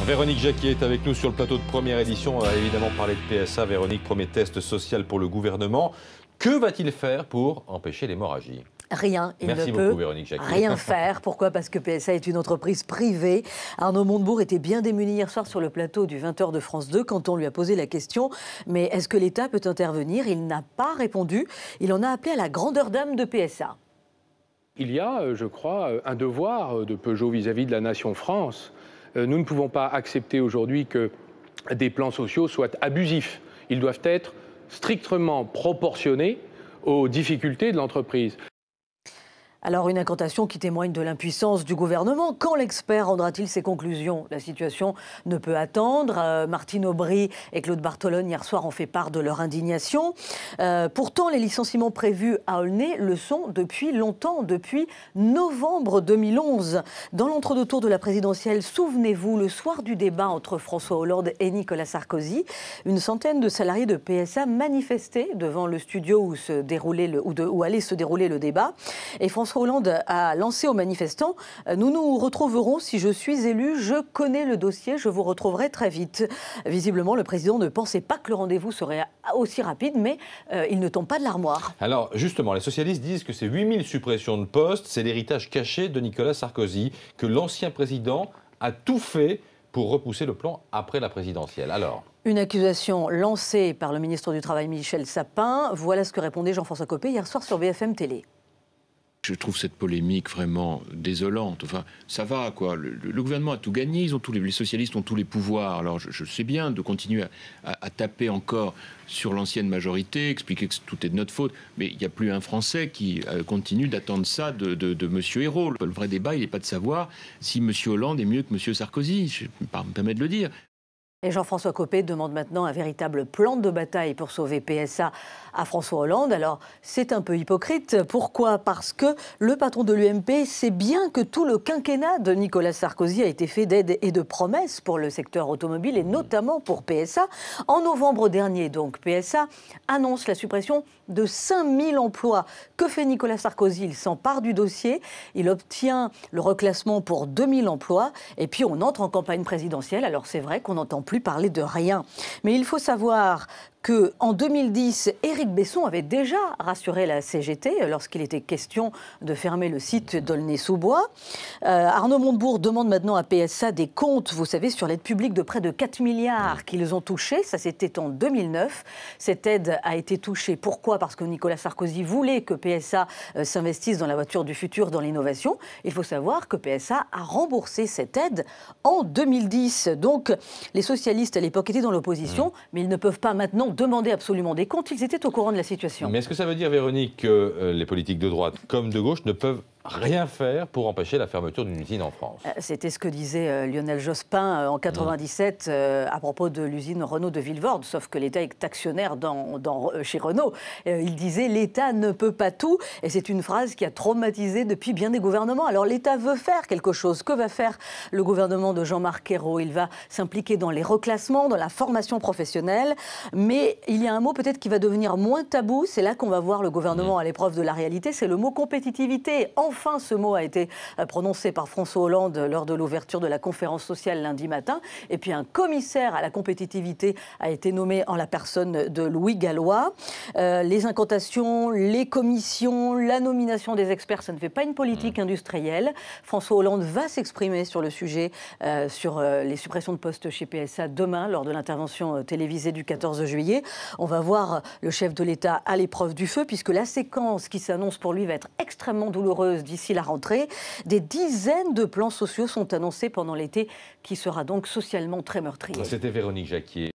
Véronique Jacquier est avec nous sur le plateau de première édition. On va évidemment parler de PSA. Véronique, premier test social pour le gouvernement. Que va-t-il faire pour empêcher l'hémorragie ? Rien, il Merci ne beaucoup, peut Véronique Jacquier. rien faire. Pourquoi ? Parce que PSA est une entreprise privée. Arnaud Montebourg était bien démuni hier soir sur le plateau du 20h de France 2 quand on lui a posé la question « Mais est-ce que l'État peut intervenir ?» Il n'a pas répondu. Il en a appelé à la grandeur d'âme de PSA. Il y a, je crois, un devoir de Peugeot vis-à-vis de la nation France. Nous ne pouvons pas accepter aujourd'hui que des plans sociaux soient abusifs. Ils doivent être strictement proportionnés aux difficultés de l'entreprise. Alors une incantation qui témoigne de l'impuissance du gouvernement. Quand l'expert rendra-t-il ses conclusions ? La situation ne peut attendre. Martine Aubry et Claude Bartolone hier soir ont fait part de leur indignation. Pourtant, les licenciements prévus à Aulnay le sont depuis longtemps, depuis novembre 2011. Dans l'entre-deux-tours de la présidentielle, souvenez-vous, le soir du débat entre François Hollande et Nicolas Sarkozy, une centaine de salariés de PSA manifestaient devant le studio où allait se dérouler le débat. Et François Hollande a lancé aux manifestants « Nous nous retrouverons si je suis élu, je connais le dossier, je vous retrouverai très vite ». Visiblement, le président ne pensait pas que le rendez-vous serait aussi rapide, mais il ne tombe pas de l'armoire. Alors justement, les socialistes disent que ces 8000 suppressions de postes, c'est l'héritage caché de Nicolas Sarkozy, que l'ancien président a tout fait pour repousser le plan après la présidentielle. Alors ? Une accusation lancée par le ministre du Travail Michel Sapin. Voilà ce que répondait Jean-François Copé hier soir sur BFM Télé. Je trouve cette polémique vraiment désolante. Enfin, ça va, quoi. Le gouvernement a tout gagné. Les socialistes ont tous les pouvoirs. Alors, je sais bien de continuer à taper encore sur l'ancienne majorité, expliquer que tout est de notre faute. Mais il n'y a plus un Français qui continue d'attendre ça de M. Ayrault. Le vrai débat, il n'est pas de savoir si M. Hollande est mieux que M. Sarkozy. Je me permets de le dire. Et Jean-François Copé demande maintenant un véritable plan de bataille pour sauver PSA à François Hollande. Alors, c'est un peu hypocrite. Pourquoi ? Parce que le patron de l'UMP sait bien que tout le quinquennat de Nicolas Sarkozy a été fait d'aides et de promesses pour le secteur automobile et notamment pour PSA. En novembre dernier, donc, PSA annonce la suppression de 5000 emplois. Que fait Nicolas Sarkozy ? Il s'empare du dossier, il obtient le reclassement pour 2000 emplois et puis on entre en campagne présidentielle. Alors, c'est vrai qu'on n'entend plus parler de rien. Mais il faut savoir qu'en 2010, Éric Besson avait déjà rassuré la CGT lorsqu'il était question de fermer le site d'Aulnay-sous-Bois. Arnaud Montebourg demande maintenant à PSA des comptes, vous savez, sur l'aide publique de près de 4 milliards qu'ils ont touchés. Ça, c'était en 2009. Cette aide a été touchée. Pourquoi ? Parce que Nicolas Sarkozy voulait que PSA s'investisse dans la voiture du futur, dans l'innovation. Il faut savoir que PSA a remboursé cette aide en 2010. Donc, les socialistes, à l'époque, étaient dans l'opposition, mais ils ne peuvent pas maintenant demander absolument des comptes. Ils étaient au courant de la situation. Mais est-ce que ça veut dire, Véronique, que les politiques de droite comme de gauche ne peuvent rien faire pour empêcher la fermeture d'une usine en France? C'était ce que disait Lionel Jospin en 97 à propos de l'usine Renault de Vilvoorde, sauf que l'État est actionnaire chez Renault. Il disait « l'État ne peut pas tout » et c'est une phrase qui a traumatisé depuis bien des gouvernements. Alors l'État veut faire quelque chose. Que va faire le gouvernement de Jean-Marc Ayrault? Il va s'impliquer dans les reclassements, dans la formation professionnelle, mais il y a un mot peut-être qui va devenir moins tabou. C'est là qu'on va voir le gouvernement à l'épreuve de la réalité, c'est le mot compétitivité. Enfin, ce mot a été prononcé par François Hollande lors de l'ouverture de la conférence sociale lundi matin. Et puis un commissaire à la compétitivité a été nommé en la personne de Louis Gallois. Les incantations, les commissions, la nomination des experts, ça ne fait pas une politique industrielle. François Hollande va s'exprimer sur le sujet, sur les suppressions de postes chez PSA demain, lors de l'intervention télévisée du 14 juillet. On va voir le chef de l'État à l'épreuve du feu, puisque la séquence qui s'annonce pour lui va être extrêmement douloureuse d'ici la rentrée. Des dizaines de plans sociaux sont annoncés pendant l'été, qui sera donc socialement très meurtrier. C'était Véronique Jacquier.